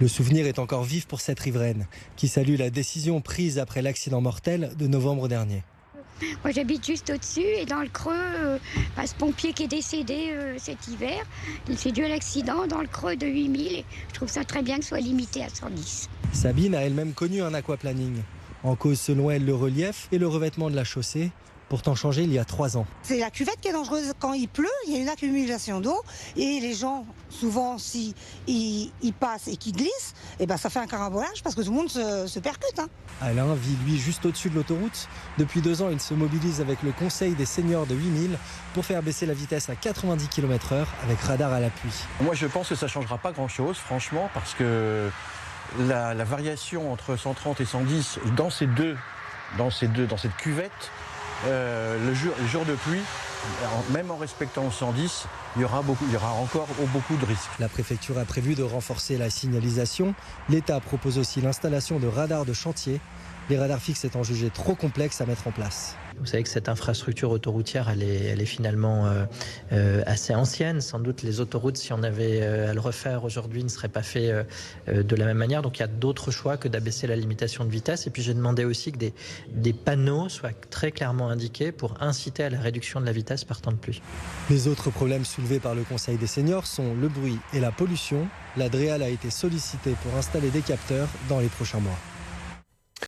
Le souvenir est encore vif pour cette riveraine qui salue la décision prise après l'accident mortel de novembre dernier. Moi j'habite juste au-dessus et dans le creux, ce pompier qui est décédé cet hiver, c'est dû à l'accident dans le creux de 8000 et je trouve ça très bien que ce soit limité à 110. Sabine a elle-même connu un aquaplaning. En cause selon elle le relief et le revêtement de la chaussée, pourtant changé il y a 3 ans. C'est la cuvette qui est dangereuse. Quand il pleut, il y a une accumulation d'eau et les gens, souvent, si ils passent et qu'ils glissent, ça fait un carambolage parce que tout le monde se percute. Alain vit lui juste au-dessus de l'autoroute. Depuis 2 ans, il se mobilise avec le conseil des seniors de 8000 pour faire baisser la vitesse à 90 km/h avec radar à l'appui. Moi je pense que ça ne changera pas grand-chose, franchement, parce que la variation entre 130 et 110 dans cette cuvette, le jour de pluie, même en respectant le 110, il y aura encore beaucoup de risques. La préfecture a prévu de renforcer la signalisation. L'État propose aussi l'installation de radars de chantier. Les radars fixes étant jugés trop complexes à mettre en place. Vous savez que cette infrastructure autoroutière, elle est finalement assez ancienne. Sans doute les autoroutes, si on avait à le refaire aujourd'hui, ne seraient pas faits de la même manière. Donc il y a d'autres choix que d'abaisser la limitation de vitesse. Et puis j'ai demandé aussi que des panneaux soient très clairement indiqués pour inciter à la réduction de la vitesse par temps de pluie. Les autres problèmes soulevés par le Conseil des seniors sont le bruit et la pollution. La DREAL a été sollicitée pour installer des capteurs dans les prochains mois.